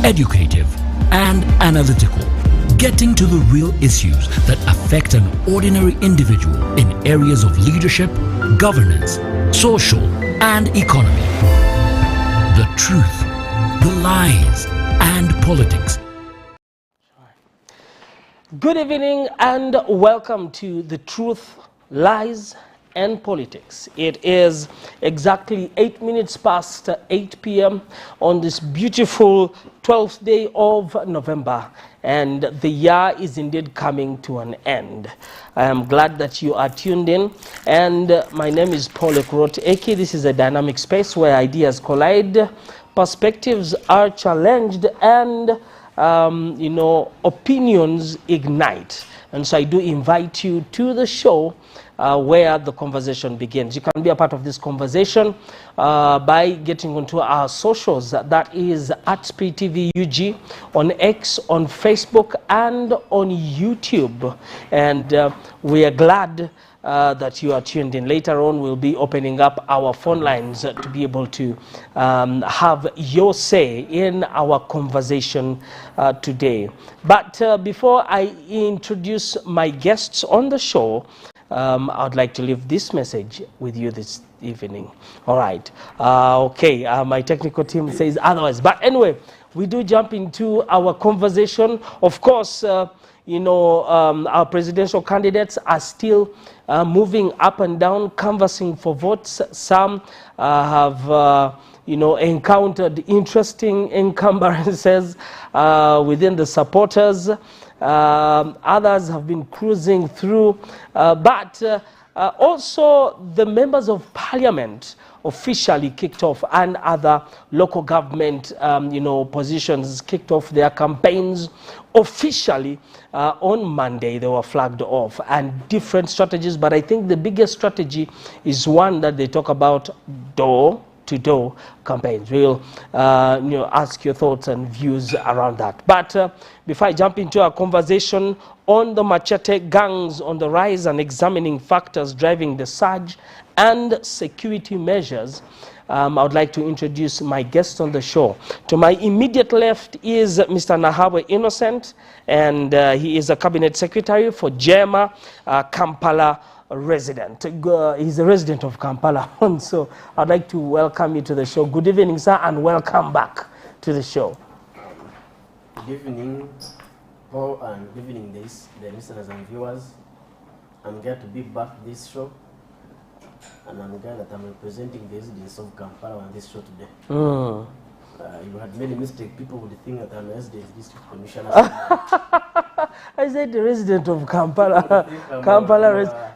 educative, and analytical, getting to the real issues that affect an ordinary individual in areas of leadership, governance, social, and economy. The truth, the lies, and politics. Good evening and welcome to The Truth, Lies, and Politics. It is exactly 8 minutes past 8 p.m. on this beautiful 12th day of November, and the year is indeed coming to an end. I am glad that you are tuned in, and my name is Paul Ekurot Eki. This is a dynamic space where ideas collide, perspectives are challenged, and opinions ignite. And so I do invite you to the show where the conversation begins. You can be a part of this conversation by getting onto our socials. That is at SpeedTVUG on X, on Facebook, and on YouTube. And we are glad that you are tuned in. Later on, we'll be opening up our phone lines to be able to have your say in our conversation today. But before I introduce my guests on the show, I'd like to leave this message with you this evening. All right. My technical team says otherwise. But anyway, we do jump into our conversation. Of course, our presidential candidates are still moving up and down, canvassing for votes. Some have encountered interesting encumbrances within the supporters. Others have been cruising through, but also the members of parliament officially kicked off, and other local government positions kicked off their campaigns officially on Monday. They were flagged off, and different strategies, but I think the biggest strategy is one that they talk about: door-to-door campaigns. We'll ask your thoughts and views around that. But before I jump into our conversation on the machete gangs on the rise and examining factors driving the surge and security measures, I would like to introduce my guest on the show. To my immediate left is Mr. Nahabwe Innocent, and he is a cabinet secretary for JEMA, Kampala resident. He's a resident of Kampala, and so I'd like to welcome you to the show. Good evening, sir, and welcome back to the show. Good evening, Paul, and good evening, the listeners and viewers. I'm glad to be back this show, and I'm glad that I'm representing the residents of Kampala on this show today. You had made a mistake. People would think that I'm a resident district commissioner. I said the resident of Kampala.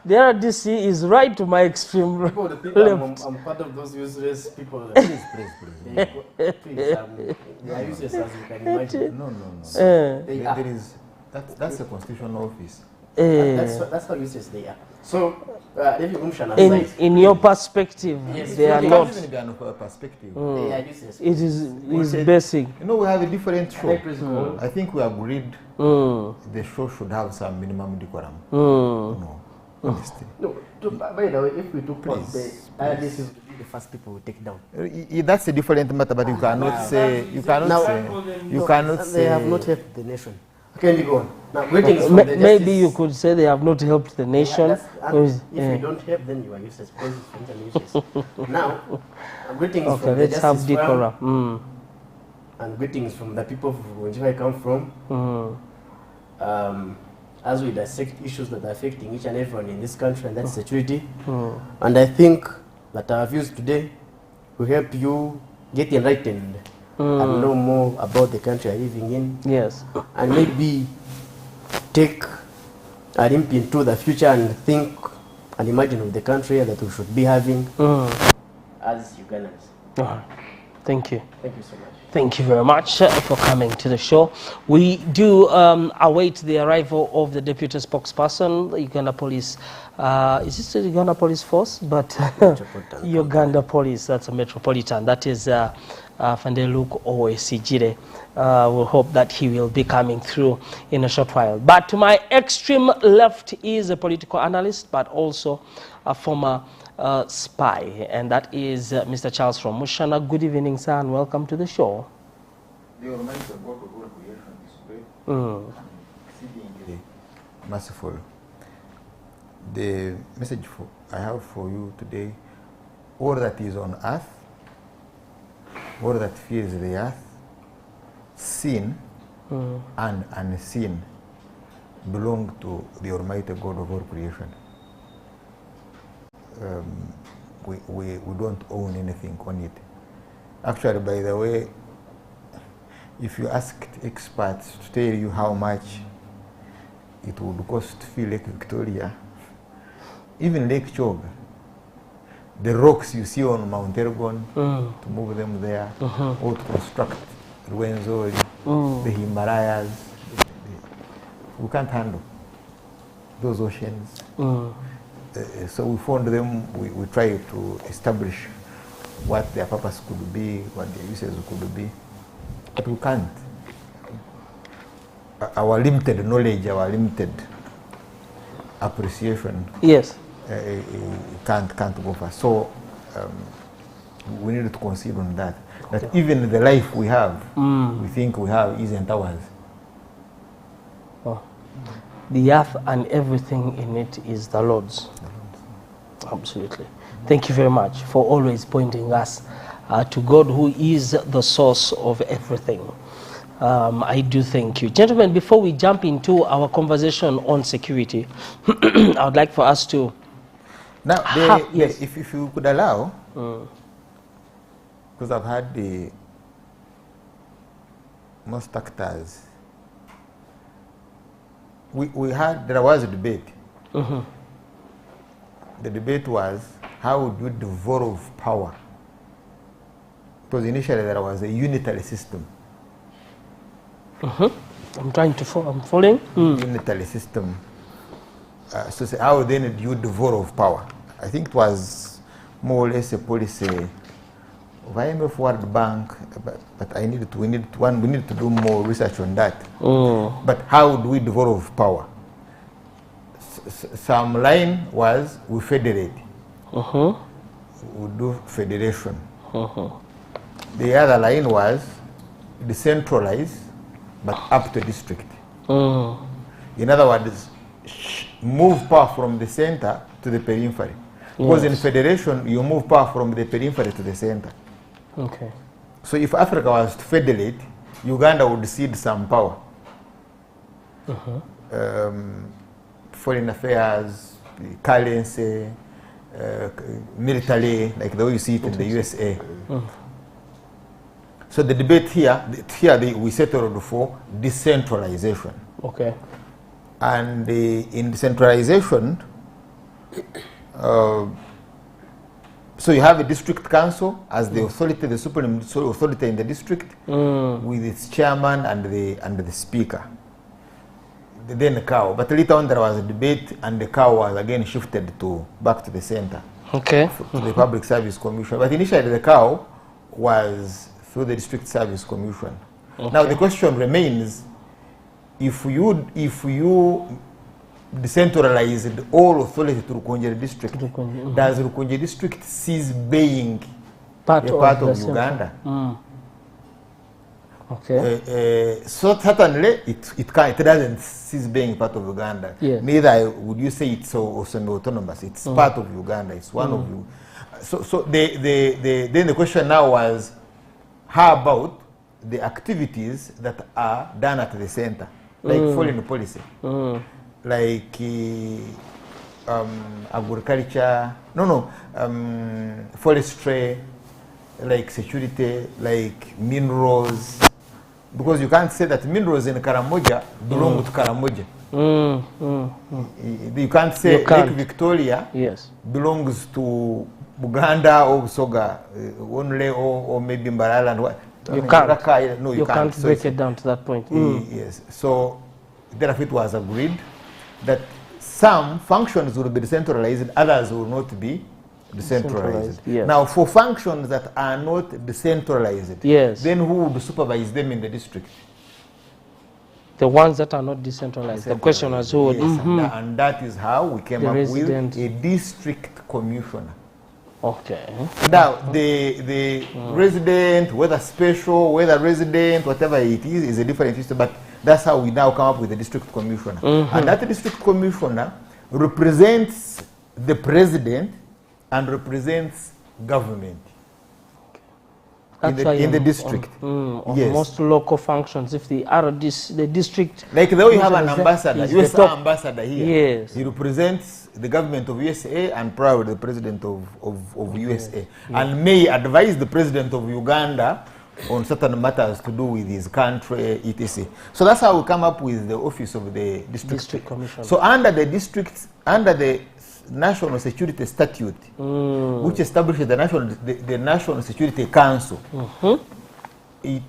The RDC is right to my extreme left. People would think I'm part of those useless people. Please. They are useless, as you can imagine. No. That's a constitutional office. That's how useless they are. So, in your perspective, yes, they are not. Perspective. They are useless. It is basic. We have a different show. I think we agreed the show should have some minimum decorum. No, by the way, if we took this is the first people we take down. That's a different matter, but you cannot say. You cannot say. They have not helped the nation. Okay, you go on. Now, greetings from the maybe you could say they have not helped the nation. If you don't help, then you are useless. Because it's useless. Now, greetings from the Justice Forum, and greetings from the people from where I come from. As we dissect issues that are affecting each and everyone in this country, and that's security. And I think that our views today will help you get enlightened and know more about the country you're living in. Yes. And maybe take a glimpse into the future and think and imagine of the country that we should be having as Ugandans. Thank you. Thank you so much. Thank you very much for coming to the show. We do await the arrival of the deputy spokesperson, the Uganda Police. Is this the Uganda Police Force? But Uganda Police, that's a metropolitan. That is Fandeluk Owesigire. We'll hope that he will be coming through in a short while. But to my extreme left is a political analyst, but also a former spy, and that is Mr. Charles from Mushana. Good evening, sir, and welcome to the show. The Almighty God of all creation is great, exceedingly merciful. The message I have for you today, all that is on earth, all that fills the earth, seen and unseen, belong to the Almighty God of all creation. We don't own anything on it. Actually, by the way, if you asked experts to tell you how much it would cost to fill Lake Victoria, even Lake Choga, the rocks you see on Mount Elgon, to move them there, or to construct Rwenzori, the Himalayas, we can't handle those oceans. So we found them, we try to establish what their purpose could be, what their uses could be, but we can't. Our limited knowledge, our limited appreciation, yes, can't go far. So we need to consider on that. That even the life we have, we think we have, isn't ours. Oh. The earth and everything in it is the Lord's. Absolutely. Thank you very much for always pointing us to God, who is the source of everything. I do thank you. Gentlemen, before we jump into our conversation on security, I would like for us to... Now, yes. if you could allow, because I've had the most actors, there was a debate. The debate was, how would you devolve power? Because initially there was a unitary system. I'm trying to follow. I'm following. Unitary system. So say, how then do you devolve power? I think it was more or less a policy of IMF, World Bank, but we need to do more research on that. But how do we devolve power? Some line was, we federate. We do federation. The other line was decentralize, but up to district. In other words, move power from the center to the periphery. Because in federation, you move power from the periphery to the center. Okay. So if Africa was to federate, Uganda would cede some power. Foreign affairs, currency, military, like the way you see it in the USA. So the debate here we settled for decentralization. Okay. And in decentralization, so you have a district council as the authority, the supreme authority in the district, with its chairman and the speaker. Then the cow. But later on there was a debate, and the cow was again shifted back to the center. Okay. To the Public Service Commission. But initially the cow was through the District Service Commission. Now the question remains, if you decentralized all authority to Rukonje district, does Rukonje district cease being part of Uganda? Okay. So certainly it doesn't cease being part of Uganda. Yes. Neither would you say it's also autonomous. It's part of Uganda. It's one of you. So then the question now was, how about the activities that are done at the center, like foreign policy, like agriculture, forestry, like security, like minerals, because you can't say that minerals in Karamoja belong to Karamoja. You can't say Lake Victoria belongs to Buganda or Busoga only, or maybe Mbarala and what. You can't. No, you can't break it down to that point. Yes. So therefore it was agreed that some functions will be decentralized, others will not be decentralized. Yes. Now, for functions that are not decentralized, then who would supervise them in the district? The ones that are not decentralized. The question was who. Yes, and that is how we came up with a district commissioner. Okay. Now, the resident, whether special, whether resident, whatever it is a different issue, but that's how we now come up with the district commissioner. And that district commissioner represents the president and represents government in the district. Of Yes. most local functions, if the the district, Like though you have an commissioner ambassador, is the USA top- ambassador here. Yes. He represents the government of USA and probably the president of USA. And may advise the president of Uganda on certain matters to do with his country, etc. So that's how we come up with the office of the district commissioner. So under the district, under the National Security Statute, which establishes the National Security Council,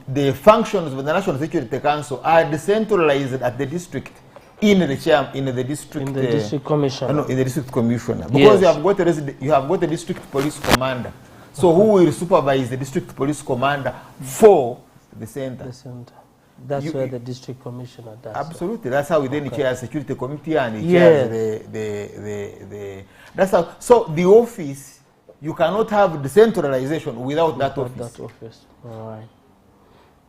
the functions of the National Security Council are decentralized at the district in the district commissioner. No, in the district commissioner, because Yes. you have got a district police commander. So who will supervise the district police commander for the center? The center. That's where the district commissioner does. Absolutely. That's how we then chair a security committee and he Yes. chairs the that's how. So the office, you cannot have decentralization without that office. That office. All right.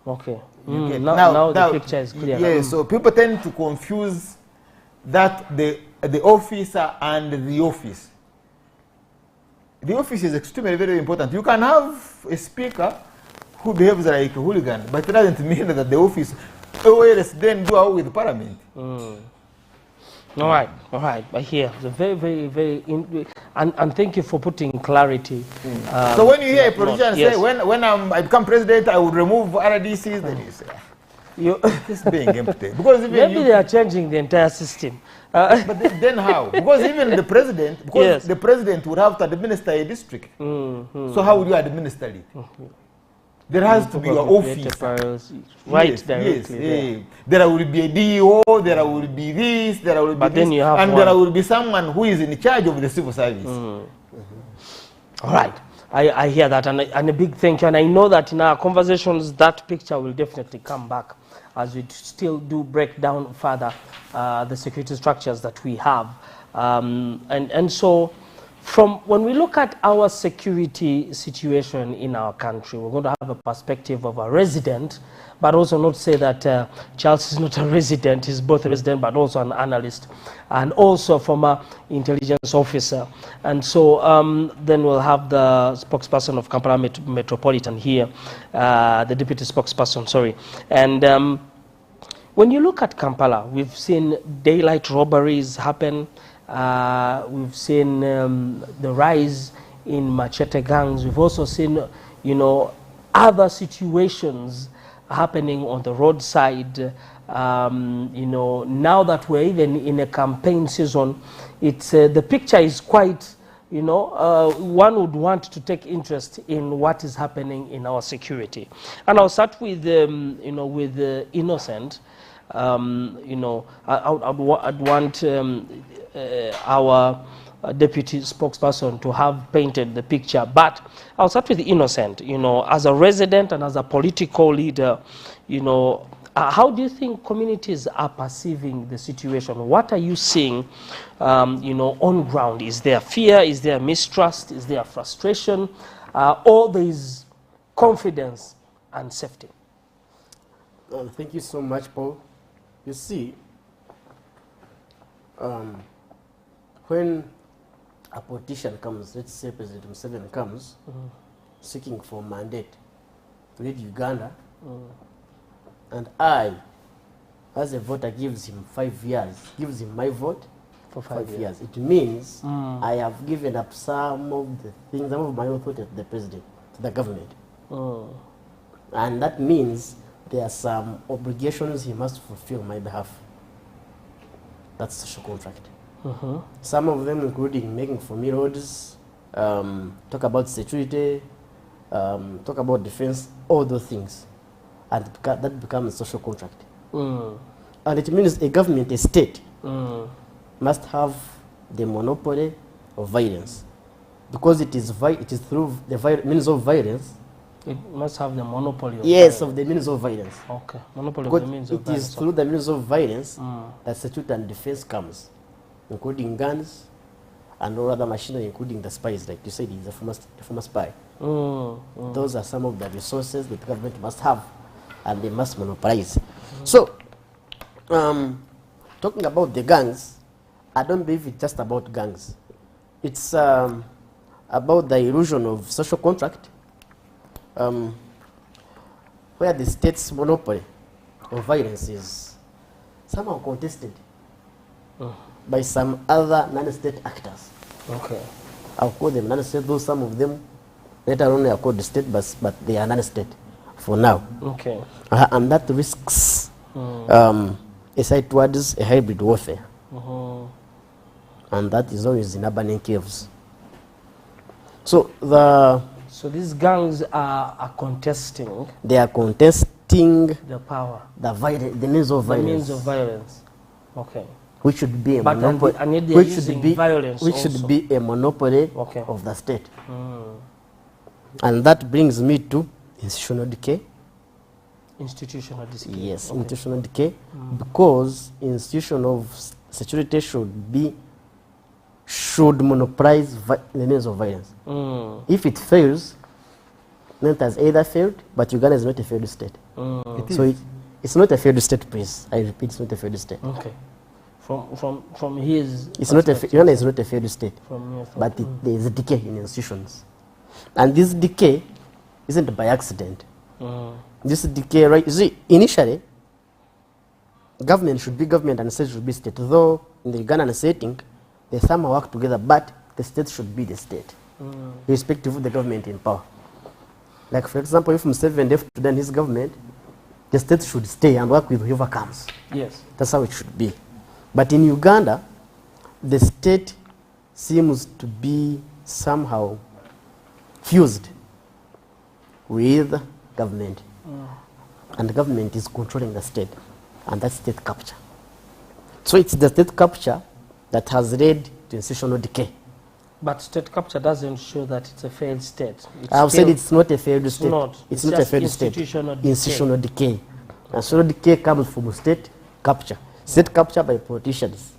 Okay. You get- Now the picture is clear. Yes. So people tend to confuse that the officer and the office. The office is extremely very important. You can have a speaker who behaves like a hooligan, but it doesn't mean that the office always then do out with parliament. All right. But here, the very, and thank you for putting clarity. So when you hear a politician yes. say, when I become president, I will remove RDCs, then you say, this being empty. Because even Maybe they are changing the entire system. but then how? Because even the president, Yes. the president would have to administer a district. So how would you administer it? There has to be your office. Right, Yes, directly. yes, there will be a DO, there will be this, there will be But this, then you have and one. there will be someone who is in charge of the civil service. All right. I hear that, and a big thank you. And I know that in our conversations, that picture will definitely come back as we still do break down further the security structures that we have. And so, from when we look at our security situation in our country, we're going to have a perspective of a resident, but also not say that Charles is not a resident, he's both a resident but also an analyst, and also former intelligence officer. And so then we'll have the spokesperson of Kampala Metropolitan here, the deputy spokesperson, sorry. And when you look at Kampala, we've seen daylight robberies happen. We've seen the rise in machete gangs. We've also seen, other situations happening on the roadside. Now that we're even in a campaign season, it's the picture is quite, one would want to take interest in what is happening in our security. And I'll start with, with Innocent. I'd want our deputy spokesperson to have painted the picture, but I'll start with Innocent. As a resident and as a political leader, how do you think communities are perceiving the situation? What are you seeing, on ground? Is there fear? Is there mistrust? Is there frustration? Or there is confidence and safety? Thank you so much, Paul. You see, when a politician comes, let's say President Museveni comes, seeking for mandate to lead Uganda, and I, as a voter, gives him 5 years, gives him my vote For 5 years. It means I have given up some of the things, some of my authority to the president, to the government. And that means there are some obligations he must fulfill on my behalf. That's social contract. Some of them including making for me roads, talk about security, talk about defense, all those things. And that becomes a social contract. And it means a government, a state, must have the monopoly of violence. Because it is through the means of violence. It must have the monopoly of Yes, violence. of the means of violence. Okay, monopoly Because of the means of it violence. is through the means of violence that security and defense comes, including guns and all other machinery, including the spies, like you said, he's a former spy. Those are some of the resources that the government must have, and they must monopolize. So, talking about the gangs, I don't believe it's just about gangs. It's about the illusion of social contract, where the state's monopoly of violence is somehow contested by some other non-state actors. Okay. I'll call them non-state, though some of them later on are called the state, but they are non-state for now. Okay. And that risks a side towards a hybrid warfare. And that is always in urban enclaves. So these gangs are contesting. They are contesting the power, the means of violence. The means of violence. Okay. Which should be a monopoly. Which should be violence. Which should be a monopoly of the state. And that brings me to institutional decay. Institutional decay. Yes, institutional decay, because institution of security should monopolize the means of violence. If it fails, then it has either failed, but Uganda is not a failed state. It's not a failed state, please. I repeat, it's not a failed state. Okay. From his Uganda is not a failed state, but there is a decay in institutions. And this decay isn't by accident. This decay, right? You see, initially, government should be government and state should be state. Though in the Ugandan setting, they somehow work together, but the state should be the state, irrespective of the government in power. Like, for example, if Museveni left to then his government, the state should stay and work with whoever comes. Yes. That's how it should be. But in Uganda, the state seems to be somehow fused with government. And the government is controlling the state, and that's state capture. So it's the state capture that has led to institutional decay. But state capture doesn't show that it's a failed state. I've said it's not a failed state. It's not a failed state. Institutional decay. Institutional decay comes from state capture. State capture by politicians.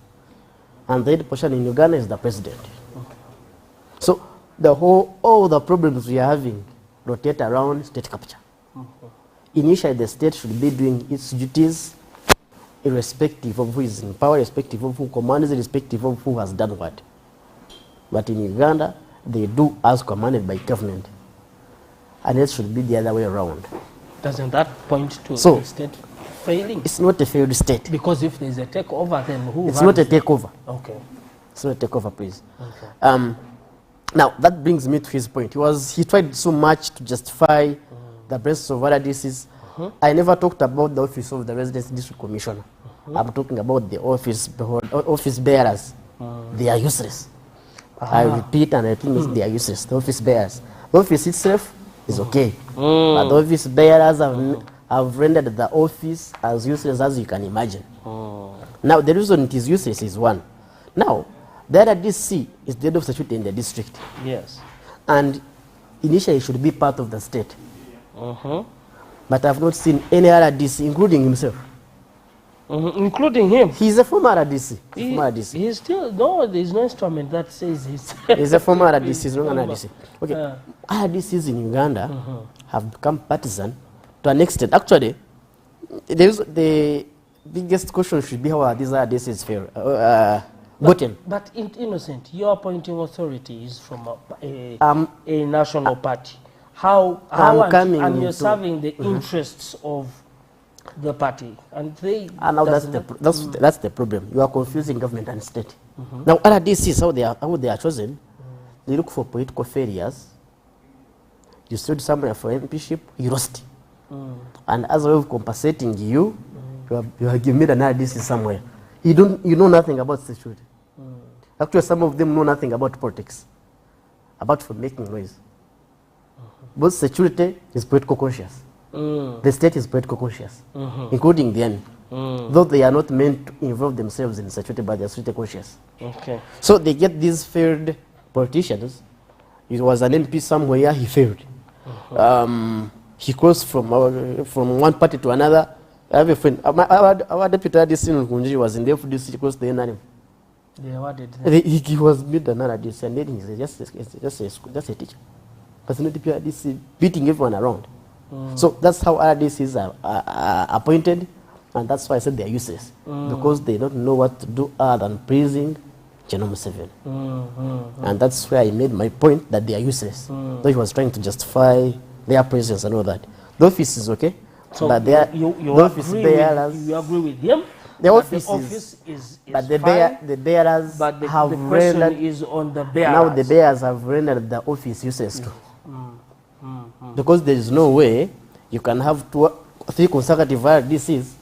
And the head person in Uganda is the president. So all the problems we are having rotate around state capture. Initially, the state should be doing its duties irrespective of who is in power, irrespective of who commands, irrespective of who has done what. But in Uganda, they do as commanded by government. And it should be the other way around. Doesn't that point to the state failing? It's not a failed state. Because if there's a takeover, then who It's not a takeover. Okay. It's not a takeover, please. Okay. Now, that brings me to his point. He tried so much to justify the presence of RDCs. I never talked about the office of the Residence District Commissioner. I'm talking about the office bearers. They are useless. I repeat and repeat, they are useless. The office bearers. The office itself is okay. But the office bearers have rendered the office as useless as you can imagine. Now, the reason it is useless is one. Now, the RDC is the head of security in the district. Yes. And initially it should be part of the state. But I've not seen any RDC, including himself. Including him? He's a former RDC. He's still, no, there's no instrument that says he's a former RDC, he's not an RDC. Okay, RDCs in Uganda have become partisan to an extent. Actually, the biggest question should be how these RDCs fail. But Innocent, you're appointing authorities from a national party. And you're serving the interests of the party, and they. And now that's the problem. You are confusing government and state. Now RDCs, how they are chosen, they look for political failures. You stood somewhere for MPship, you lost, and as a way of compensating you, you have given me an RDC somewhere. You know nothing about security. Actually, some of them know nothing about politics, apart from making noise. Both security is political conscious. The state is political conscious, including the enemy. Though they are not meant to involve themselves in security, but they are security conscious. Okay. So they get these failed politicians. It was an MP somewhere, he failed. He crossed from one party to another. I have a friend, our deputy RDC in Kunji was in the FDC, he crossed the NRM. Yeah, what did they? He was made an RDC, and then he's just a teacher. Personality PRDC beating everyone around. So that's how RDCs are appointed, and that's why I said they are useless, because they don't know what to do other than praising General Museveni. And that's where I made my point that they are useless. Though he was trying to justify their presence and all that. The office is okay, So but they are, you the office bearers, you agree with him? the that office is but the, fine, the bearers but the have question rendered, is on the bearers. now the bearers have rendered the office useless too. Because there is no way you can have three consecutive RDCs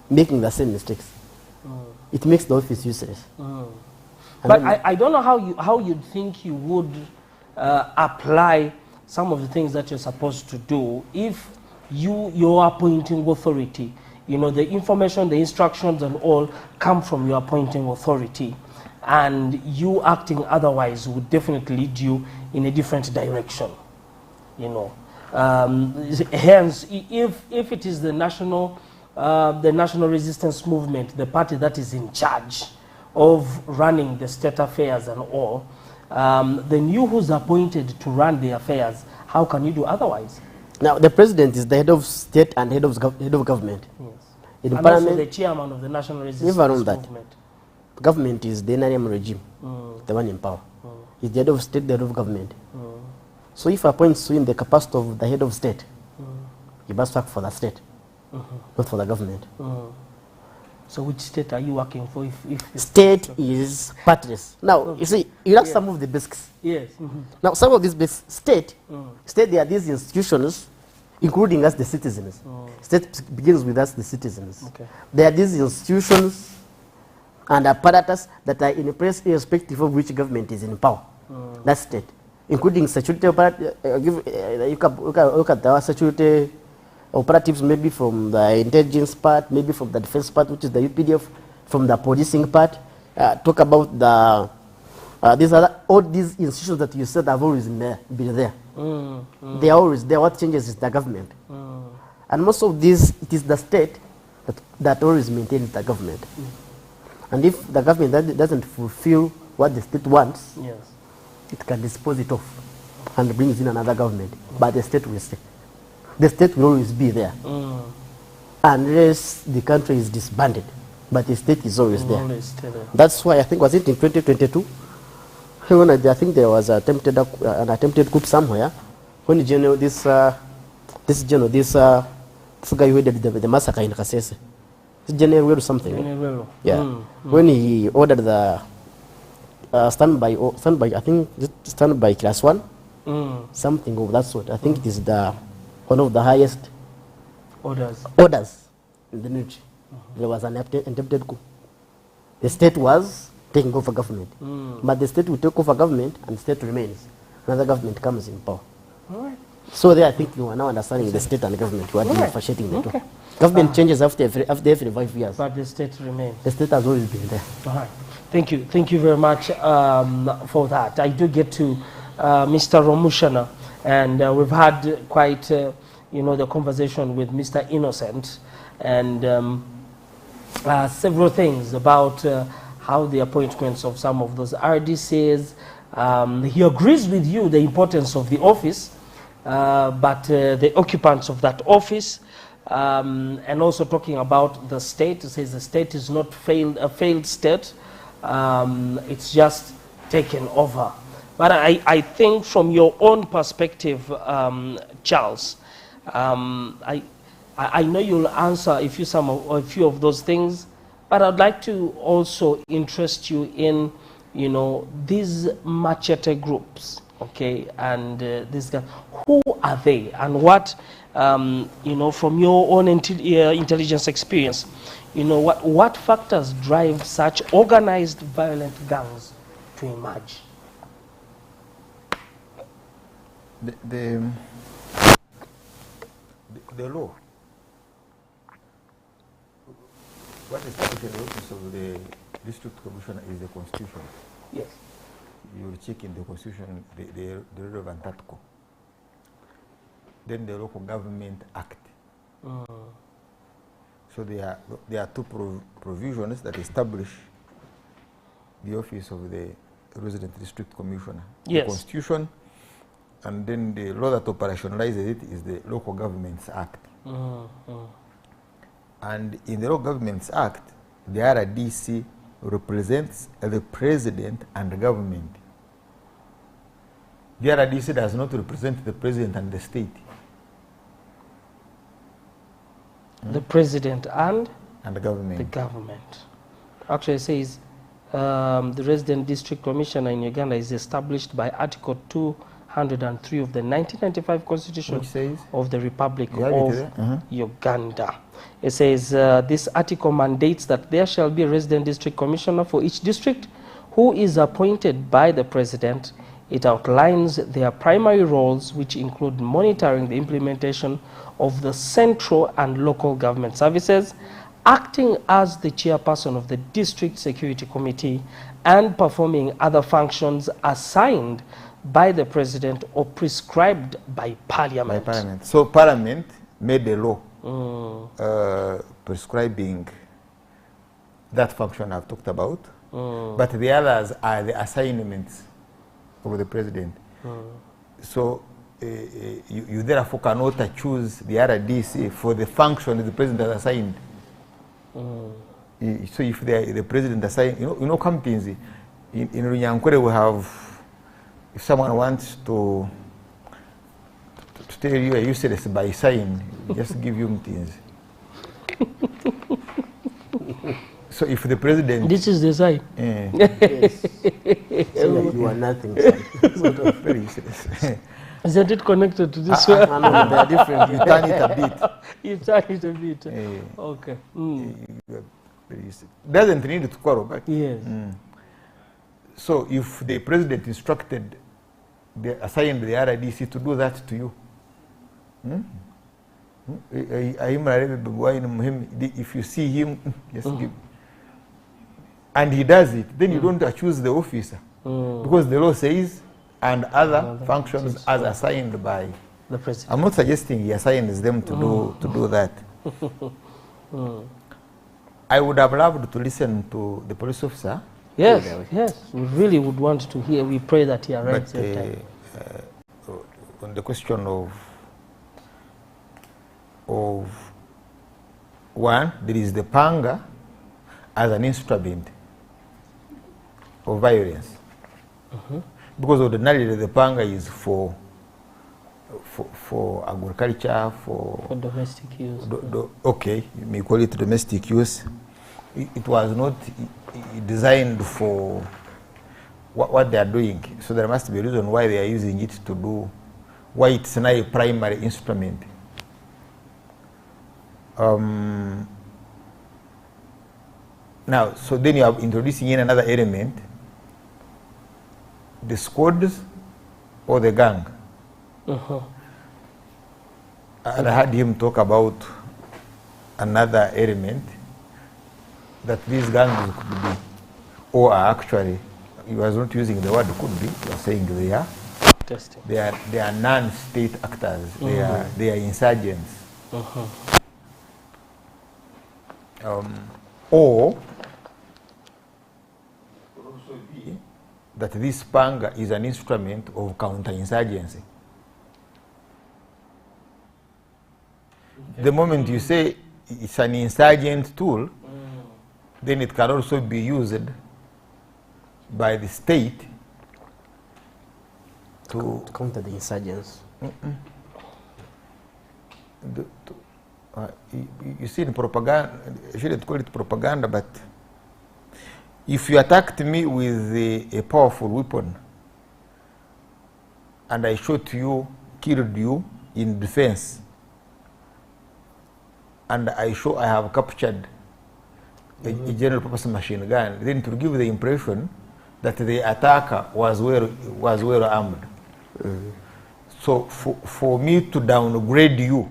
making the same mistakes. It makes the office useless. But I don't know how you'd think you would apply some of the things that you're supposed to do if your appointing authority, you know, the information, the instructions and all come from your appointing authority, and you acting otherwise would definitely lead you in a different direction, you know. Hence, if it is the national resistance movement, the party that is in charge of running the state affairs and all, then you who's appointed to run the affairs, how can you do otherwise? Now, the president is the head of state and head of government. Yes. In And parliament, also the chairman of the national resistance even on that, movement. government is the NRM regime, the one in power. He's the head of state, the head of government. So if appoints you in the capacity of the head of state, you must work for the state, not for the government. So which state are you working for? If State is partless. Now, you see, you have some of the basics. yes. Now, some of these basics, state, there are these institutions, including us, the citizens. State begins with us, the citizens. Okay. There are these institutions and apparatus that are in place irrespective of which government is in power. That's state. Including security apparatus, you can look at our security operatives, maybe from the intelligence part, maybe from the defense part, which is the UPDF, from the policing part. Talk about the all these institutions that you said have always been there. They are always there. What changes is the government. And most of these, it is the state that always maintains the government. And if the government doesn't fulfill what the state wants, Yes. it can dispose it off and brings in another government. But the state will stay. The state will always be there. Unless the country is disbanded. But the state is always there. Always stay there. That's why I think, was it in 2022? When I think there was an attempted coup somewhere. When this guy who did the massacre in Kasese, General something. General. Yeah. When he ordered the standby, I think standby class 1, something of that sort. I think it is one of the highest Orders. in the military. There was an attempted coup. The state was taking over government, but the state will take over government and the state remains. Another government comes in power. All right. So there, I think you are now understanding the state and the government. You are differentiating the two. Government changes after every 5 years. But the state remains. The state has always been there. All right. Thank you. Thank you very much for that. I do get to Mr. Romushana, and we've had quite, the conversation with Mr. Innocent, and several things about how the appointments of some of those RDCs. He agrees with you the importance of the office, but the occupants of that office, and also talking about the state. He says the state is not a failed state. It's just taken over. But I think from your own perspective, Charles, I know you'll answer a few of those things, but I'd like to also interest you in, these machete groups, okay, and these guys. Who are they, and what, from your own intelligence experience, what factors drive such organized violent gangs to emerge? The law. What is the office of the district commissioner is the constitution. Yes. You will check in the constitution the relevant article. Then the Local Government Act. So there are two provisions that establish the office of the resident district commissioner. Yes. The constitution, and then the law that operationalizes it is the Local Governments Act. And in the Local Governments Act, the RDC represents the president and the government. The RDC does not represent the president and the state. The president and the government. the government. Actually, it says the resident district commissioner in Uganda is established by Article 203 of the 1995 Constitution Which says? of the Republic You have it of there? Uganda. It says this article mandates that there shall be a resident district commissioner for each district who is appointed by the president. It outlines their primary roles, which include monitoring the implementation of the central and local government services, acting as the chairperson of the district security committee, and performing other functions assigned by the president or prescribed by parliament. By parliament. So parliament made a law prescribing that function I've talked about, but the others are the assignments of the president. So you therefore cannot choose the RDC for the function the president has assigned. So if the president assigned, you know companies in Runyankore we have, if someone wants to tell you a useless by sign, just give you things. So if the president... This is the sign. Yes. So like you are nothing. Sort of very useless. Isn't it connected to this No, one? they are different. You turn it a bit. You turn it a bit. Eh. Okay. Very useless. Doesn't need to quarrel back. Yes. So if the president instructed, assigned the RDC to do that to you, if you see him, just give. And he does it, then you don't choose the officer. Because the law says, and other functions as assigned by the president. I'm not suggesting he assigns them to do that. I would have loved to listen to the police officer. Yes, yes. We really would want to hear. We pray that he arrives But at time. on the question of one, there is the panga as an instrument of violence. Because ordinarily the panga is for agriculture, for domestic use. Okay, you may call it domestic use. It was not designed for what they are doing. So there must be a reason why they are using it to do, why it's not a primary instrument. Now, so then you are introducing in another element, the squads or the gang. And I heard him talk about another element that these gangs could be, or are actually, he was not using the word could be, he was saying they are. Testing. They are non-state actors. They are insurgents. Or could also be that this panga is an instrument of counterinsurgency. The moment you say it's an insurgent tool, then it can also be used by the state to counter the insurgents. You see, in propaganda, I shouldn't call it propaganda, but if you attacked me with a powerful weapon and I shot you, killed you in defense, and I show I have captured a general purpose machine gun, then to give the impression that the attacker was well armed. So for me to downgrade you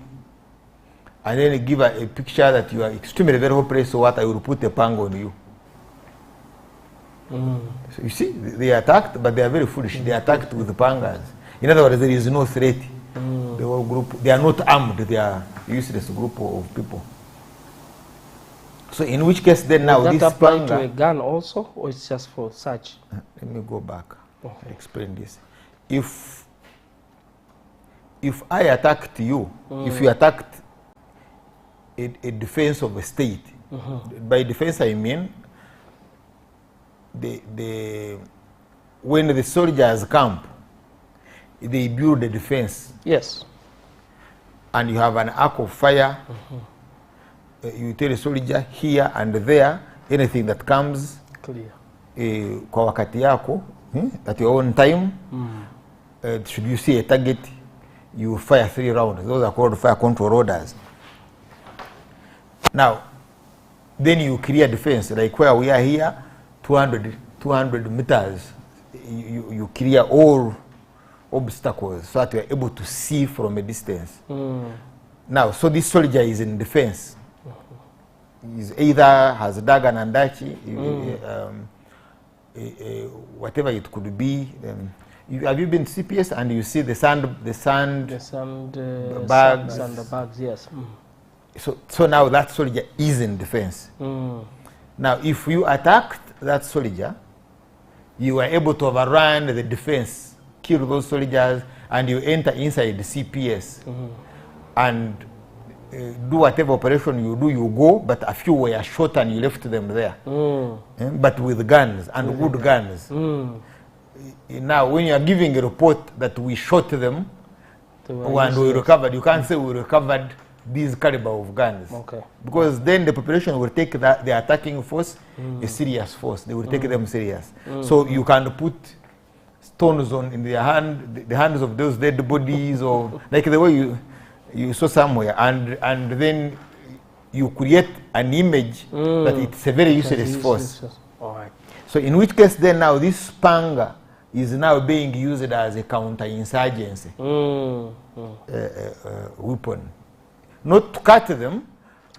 and then give a picture that you are extremely very hopeless, so what, I will put a pang on you. So you see, they attacked, but they are very foolish. They attacked with the pangas. In other words, there is no threat. The whole group, they are not armed. They are a useless group of people. So in which case then now Does this that apply to panga, a gun also, or it's just for such? let me go back, Okay. explain this. If I attacked you, if you attacked a defense of a state, by defense I mean when the soldiers camp, they build a defense. Yes. And you have an arc of fire. You tell the soldier here and there, anything that comes Clear. kwa wakati yako, at your own time, should you see a target, you fire 3 rounds. Those are called fire control orders. Now, then you create defense, like where we are here, 200 meters. You clear all obstacles so that you are able to see from a distance. Now, so this soldier is in defense. He's either has a dagger and andachi, whatever it could be. Have you been to CPS and you see the sand bags? Sandbags, yes. So now that soldier is in defense. Now, if you attacked that soldier, you are able to overrun the defense, kill those soldiers, and you enter inside the CPS and do whatever operation you do, you go, but a few were shot and you left them there. But with guns and good guns. Now, when you are giving a report that we shot them and we recovered, you can't say we recovered these caliber of guns. Okay. Because then the population will take the attacking force a serious force. They will take them serious. So you can put stones in their hand, the hands of those dead bodies, or like the way you saw somewhere, and then you create an image that it's a very useless force. All right. So in which case then now this panga is now being used as a counter-insurgency weapon. Not to cut them,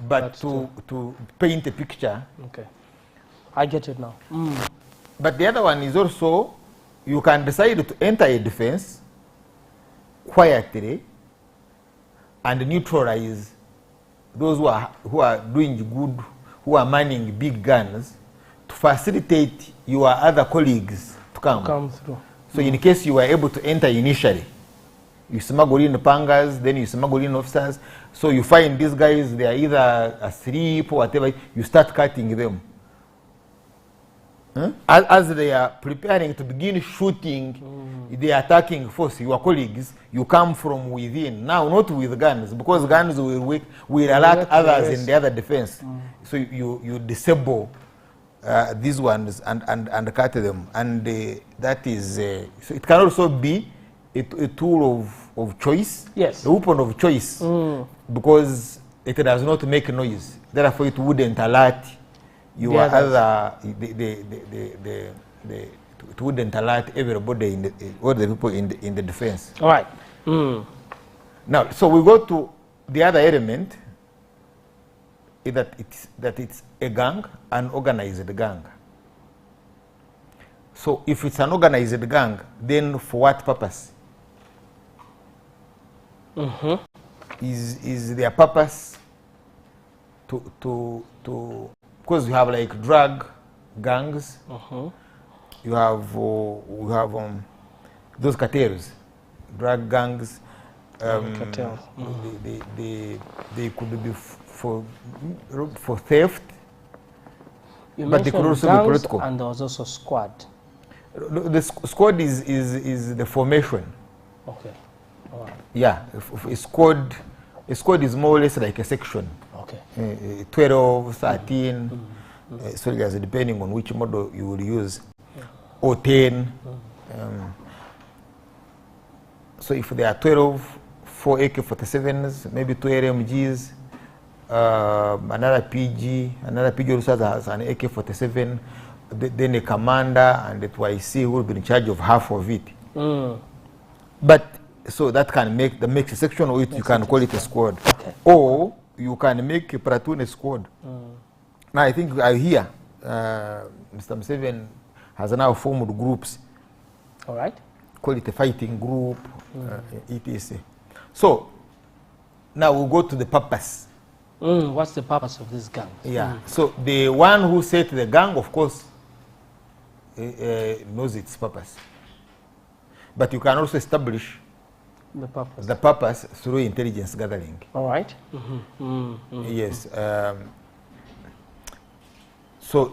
but to paint a picture. Okay. I get it now. But the other one is also, you can decide to enter a defense quietly and neutralize those who are doing good, who are manning big guns, to facilitate your other colleagues to come through. So in case you were able to enter initially, you smuggle in the pangas, then you smuggle in officers. So you find these guys, they are either asleep or whatever, you start cutting them. As they are preparing to begin shooting the attacking force, your colleagues, you come from within. Now, not with guns, because guns will alert others in the other defense. So you disable these ones and cut them. And that is, so it can also be a tool of choice, yes, a weapon of choice, because it does not make noise. Therefore, it wouldn't alert your other, it wouldn't alert everybody, all the people in the defense. All right. Now, so we go to the other element, is that it's a gang, an organized gang. So if it's an organized gang, then for what purpose? Is their purpose to because you have like drug gangs, you have those cartels, drug gangs, Cartels. they could be for theft, You but they could mentioned also be gangs, political. and there was also squad. The squad is the formation. Okay. All right. Yeah, a squad is more or less like a section. Okay. 12, 13 soldiers, depending on which model you will use, or 10. So if there are 12, 4 AK-47s, maybe 2 LMGs, another PG also has an AK-47, then a commander and the YC will be in charge of half of it. But so that can make a section, or you can call it a squad. Okay. Or you can make a platoon a squad. Now I think I hear Mr. Museveni has now formed groups. All right. Call it a fighting group, etc. So now we'll go to the purpose What's the purpose of this gang? Yeah. So the one who set the gang, of course, knows its purpose. But you can also establish The purpose. through intelligence gathering. All right. Yes. So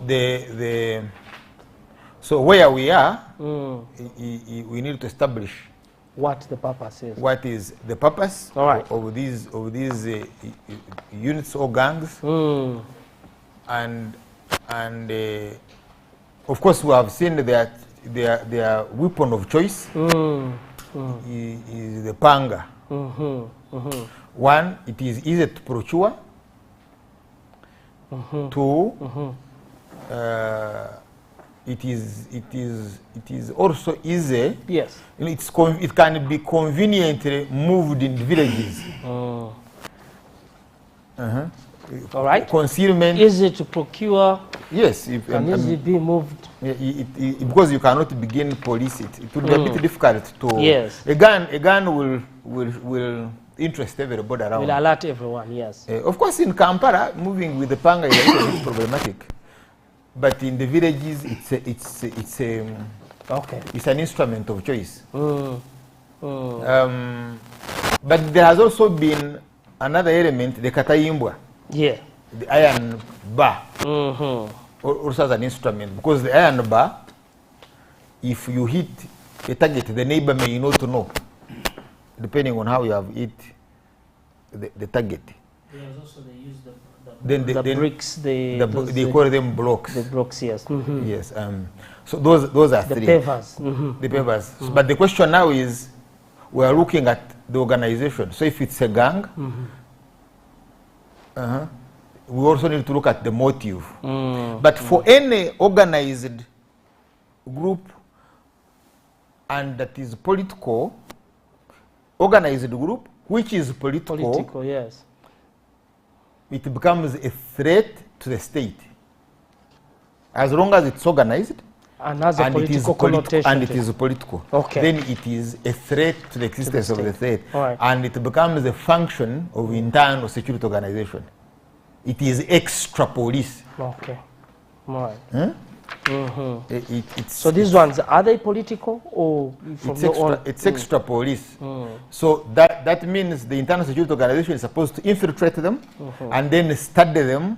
so where we are, we need to establish What the purpose is. what is the purpose All right. of these units or gangs, and of course we have seen that their weapon of choice is the panga. One, it is easy to procure. Two, it is also easy. Yes. It can be conveniently moved in villages. All right. Concealment. Easy to procure. Yes. Can easily be moved. Because you cannot begin police it. It would be a bit difficult to. Yes. A gun will interest everybody around. Will alert everyone. Yes. Of course, in Kampala, moving with the panga is a little bit problematic. But in the villages, it's an instrument of choice. But there has also been another element, the katayimbwa. Yeah. The iron bar. Also as an instrument, because the iron bar, if you hit a target, the neighbor may not know, depending on how you have hit the target. Yes, also they use the bricks, they call them blocks. The blocks, yes. Yes. So those are three. Pavers. The pavers. But the question now is, we are looking at the organization. So if it's a gang, we also need to look at the motive. But for any organized group, and that is political, organized group, which is political, yes. It becomes a threat to the state. As long as it's organized, and has a political connotation. And it is political. Okay. Then it is a threat to the existence of the state. Right. And it becomes a function of internal security organization. It is extra police. Okay. Right. So these ones, are they political or from it's extra police. So that means the internal security organization is supposed to infiltrate them and then study them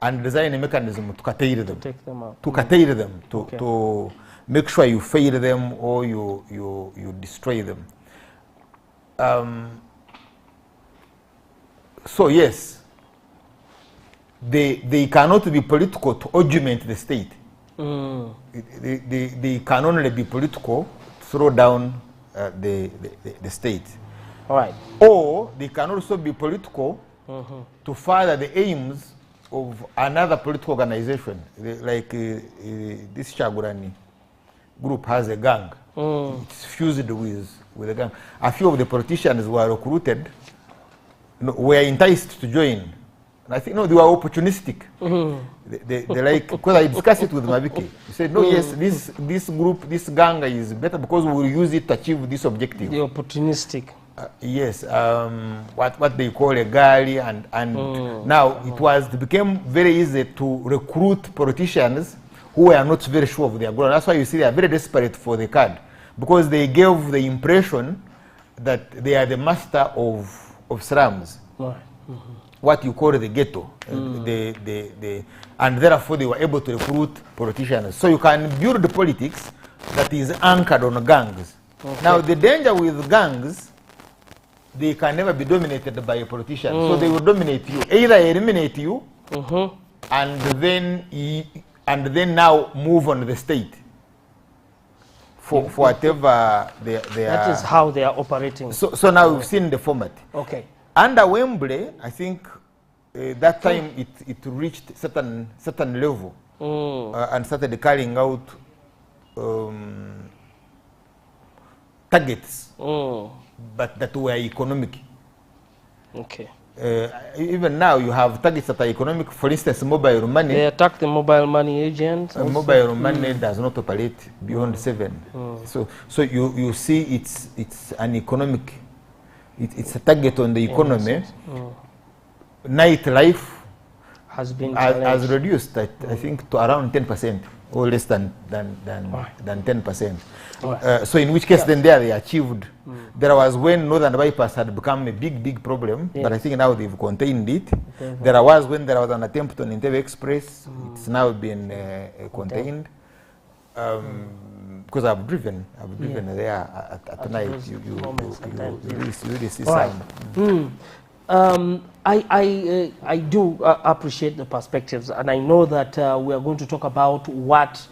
and design a mechanism to curtail them. Take them out. To curtail them, to make sure you fail them or you destroy them. So yes, they cannot be political to augment the state. They can only be political to throw down the state. All right. Or they can also be political to further the aims of another political organization. Like this Chagurani group has a gang. It's fused with a gang. A few of the politicians who were recruited were enticed to join. And I think, no, they were opportunistic. They like, because I discussed it with Mabiki. He said, no, yes, this group, this gang is better because we will use it to achieve this objective. The opportunistic. Yes, what they call a galley, and now it became very easy to recruit politicians who were not very sure of their ground. That's why you see they are very desperate for the card, because they gave the impression that they are the master of slums. Right. What you call the ghetto, and therefore they were able to recruit politicians. So you can build the politics that is anchored on gangs. Okay. Now the danger with gangs, they can never be dominated by a politician. So they will dominate you, either eliminate you, and then now move on the state for whatever they are. That is how they are operating. So now we've seen the format. Okay. Under Wembley, I think that time it reached certain level and started carrying out targets, but that were economic. Okay. Even now you have targets that are economic. For instance, mobile money. They attack the mobile money agents. Mobile money does not operate beyond 7. So you see it's an economic. It's a target on the economy. nightlife has been has reduced, I think, to around 10%, or less than 10%. So in which case then there they achieved. There was when Northern Bypass had become a big problem, but I think now they've contained it. There was when there was an attempt on Entebbe Express, it's now been contained. Because I've driven there at night. You really see some. I do appreciate the perspectives, and I know that we are going to talk about what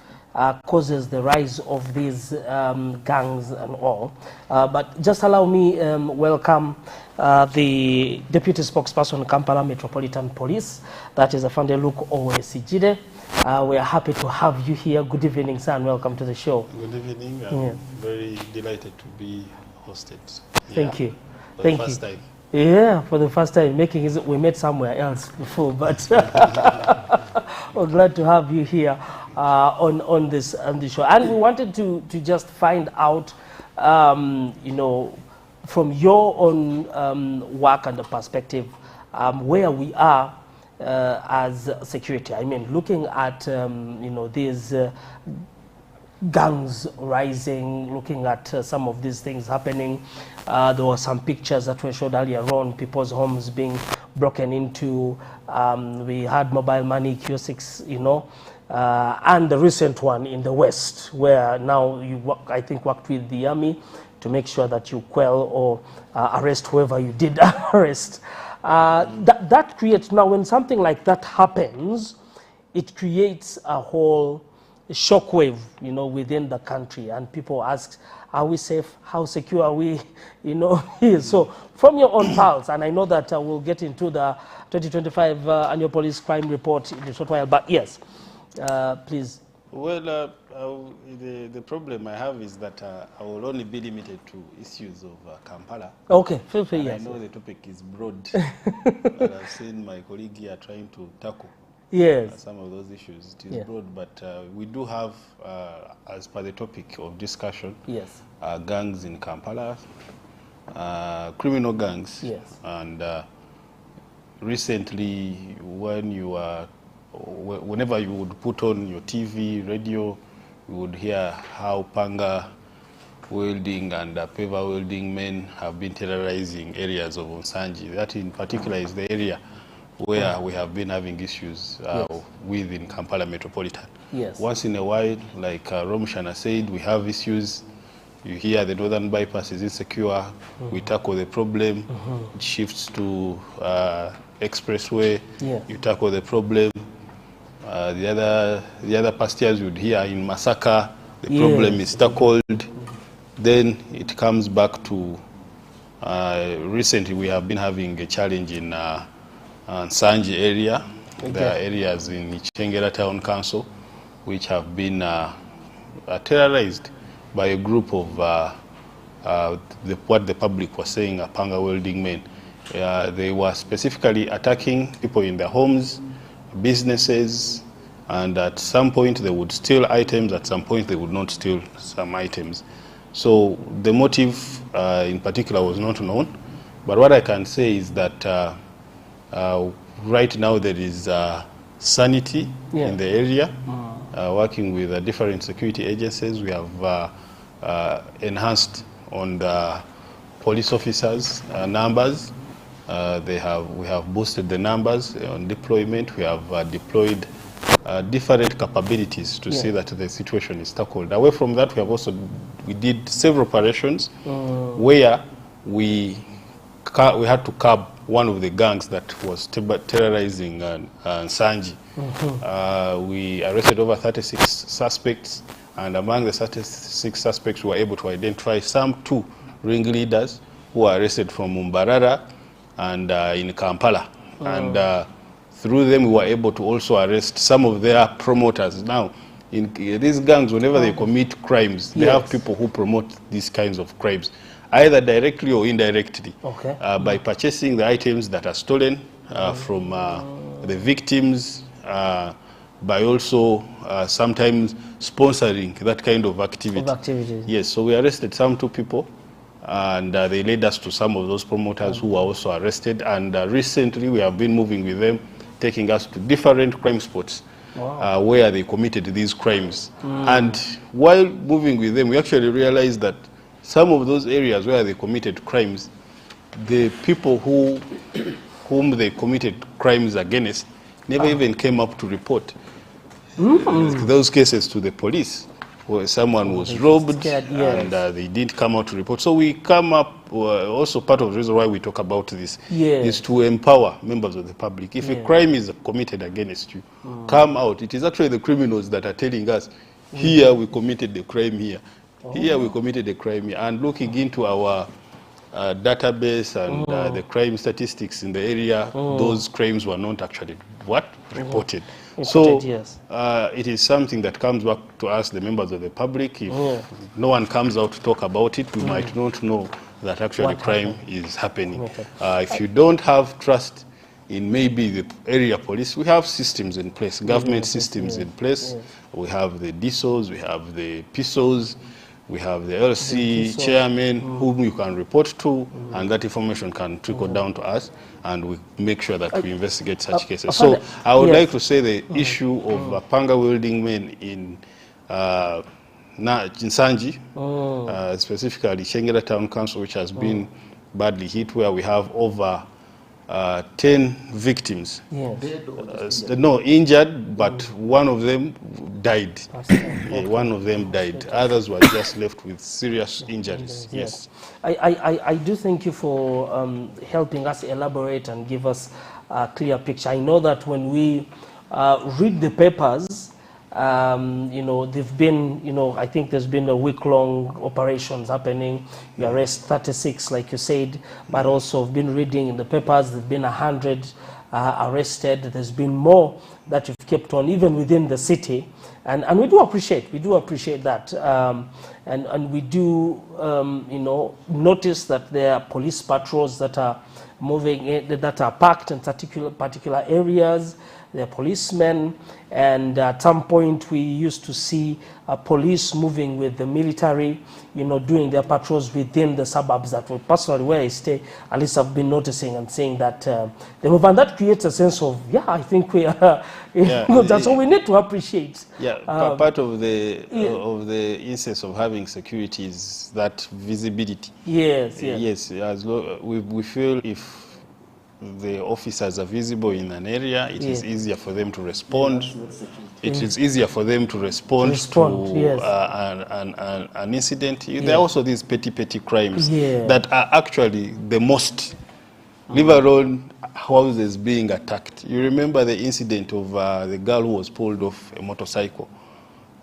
causes the rise of these gangs and all. But just allow me welcome the Deputy Spokesperson, Kampala Metropolitan Police, that is Afande Luke Owesigire. We are happy to have you here. Good evening, sir, and welcome to the show. Good evening. I'm very delighted to be hosted. Thank you. For the first time. Yeah, for the first time. We met somewhere else before, but we're glad to have you here on this show. And we wanted to just find out, you know, from your own work and the perspective, where we are as security. I mean, looking at you know, these gangs rising, looking at some of these things happening. There were some pictures that were showed earlier on, people's homes being broken into. We had mobile money kiosks, you know, and the recent one in the West, where now you work, I think, worked with the army to make sure that you quell or arrest whoever you did arrest. That creates, now when something like that happens, it creates a whole shockwave, you know, within the country, and people ask, are we safe? How secure are we, you know, here? So from your own pulse, and I know that we'll get into the 2025 annual police crime report in a short while, but yes, please. Well, the problem I have is that I will only be limited to issues of Kampala. Okay, feel free, yes. I know the topic is broad, but I've seen my colleague here trying to tackle some of those issues. It is broad, but we do have, as per the topic of discussion, gangs in Kampala, criminal gangs, and recently when you are whenever you would put on your TV, radio, you would hear how panga wielding and paver wielding men have been terrorizing areas of Onsanji. That in particular is the area where we have been having issues within Kampala Metropolitan. Once in a while, like Romushana said, we have issues. You hear the Northern Bypass is insecure. We tackle the problem. It shifts to expressway. You tackle the problem. The other pastures you'd hear in Masaka, the problem is tackled. Then it comes back to recently we have been having a challenge in Sanji area. There are areas in Ichengera Town Council which have been terrorized by a group of what the public was saying are panga welding men. They were specifically attacking people in their homes, businesses, and at some point they would steal items, at some point they would not steal some items. So the motive in particular was not known, but what I can say is that right now there is sanity in the area, working with different security agencies. We have enhanced on the police officers' numbers. We have boosted the numbers on deployment. We have deployed different capabilities to see that the situation is tackled. Away from that, we did several operations where we had to curb one of the gangs that was terrorizing Sanji. We arrested over 36 suspects, and among the 36 suspects, we were able to identify two ringleaders who were arrested from Mbarara and in Kampala. And through them, we were able to also arrest some of their promoters. Now, in these gangs, whenever they commit crimes, they have people who promote these kinds of crimes, either directly or indirectly, by purchasing the items that are stolen from the victims, by also sometimes sponsoring that kind of activity. Yes, so we arrested two people and they led us to some of those promoters who were also arrested. And recently we have been moving with them, taking us to different crime spots where they committed these crimes. And while moving with them, we actually realized that some of those areas where they committed crimes, the people whom they committed crimes against never even came up to report those cases to the police, where someone was robbed and they didn't come out to report. So we come up, also part of the reason why we talk about this is to empower members of the public. If a crime is committed against you, come out. It is actually the criminals that are telling us, here we committed the crime here, here we committed the crime here. And looking into our database and the crime statistics in the area, those crimes were not actually reported. So it is something that comes back to us, the members of the public. If no one comes out to talk about it, we might not know that actually crime is happening. If you don't have trust in maybe the area police, we have systems in place, government systems in place. We have the DSOs, we have the PSOs, we have the LC chairman whom you can report to, and that information can trickle down to us, and we make sure that we investigate such cases. So I would like to say the issue of panga-wielding men in Sanji, specifically Shengera Town Council, which has been badly hit, where we have over 10 victims. No, injured, but one of them died. One of them died. Others were just left with serious injuries. Yes. I do thank you for helping us elaborate and give us a clear picture. I know that when we read the papers, you know, they've been, you know, I think there's been a week-long operations happening. You arrest 36, like you said, but also I've been reading in the papers, there've been 100 arrested. There's been more that you've kept on, even within the city. And we do appreciate that. And we do, you know, notice that there are police patrols that are moving in, that are parked in particular areas. There are policemen, and at some point we used to see police moving with the military, you know, doing their patrols within the suburbs that were personally where I stay. At least I've been noticing and seeing that they move, and that creates a sense of, I think we are, that's what we need to appreciate. Part of the essence of having security is that visibility. Yes. As we feel if the officers are visible in an area, it is easier for them to respond. It is easier for them to respond to an incident. There are also these petty crimes that are actually the most, leave alone houses being attacked. You remember the incident of the girl who was pulled off a motorcycle.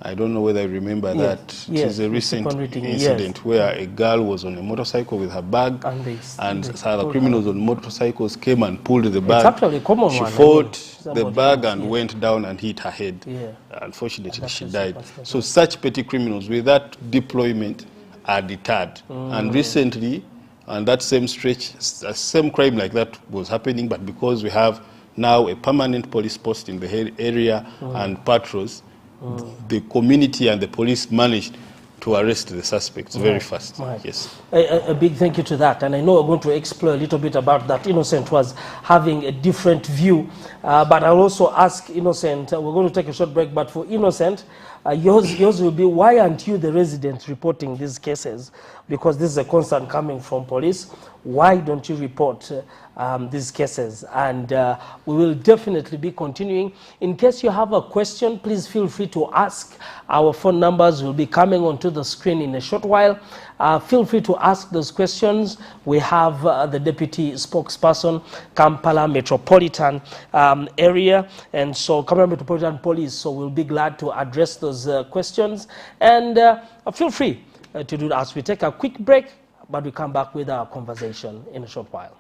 I don't know whether you remember that. It is a recent incident where a girl was on a motorcycle with her bag, and the criminals on motorcycles came and pulled the bag. It's actually a common she one. fought the bag and went down and hit her head. Unfortunately, she died. So such petty criminals with that deployment are deterred. And recently, on that same stretch, a same crime like that was happening, but because we have now a permanent police post in the area and patrols, the community and the police managed to arrest the suspects very fast. Yes. A big thank you to that. And I know we're going to explore a little bit about that. Innocent was having a different view. But I'll also ask Innocent, we're going to take a short break, but for Innocent, yours will be, why aren't you the resident reporting these cases? Because this is a concern coming from police. Why don't you report these cases? And we will definitely be continuing. In case you have a question, please feel free to ask. Our phone numbers will be coming onto the screen in a short while. Feel free to ask those questions. We have the Deputy Spokesperson, Kampala Metropolitan Area, and so Kampala Metropolitan Police, so we'll be glad to address those questions. And feel free to do that as we take a quick break, but we come back with our conversation in a short while.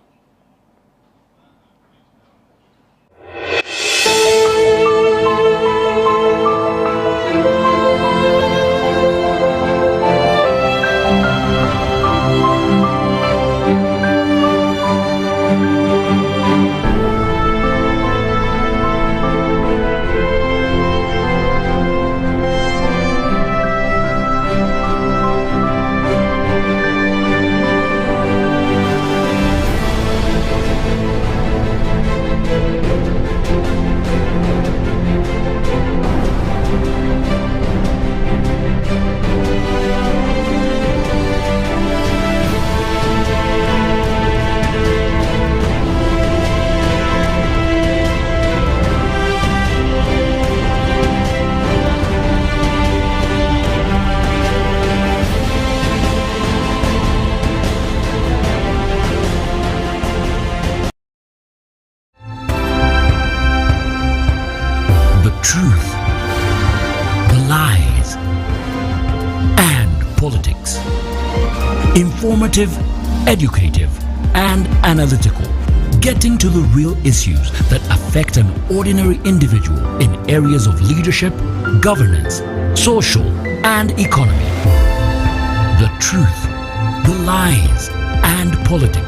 politics. Informative, educative, and analytical. Getting to the real issues that affect an ordinary individual in areas of leadership, governance, social, and economy. The truth, the lies, and politics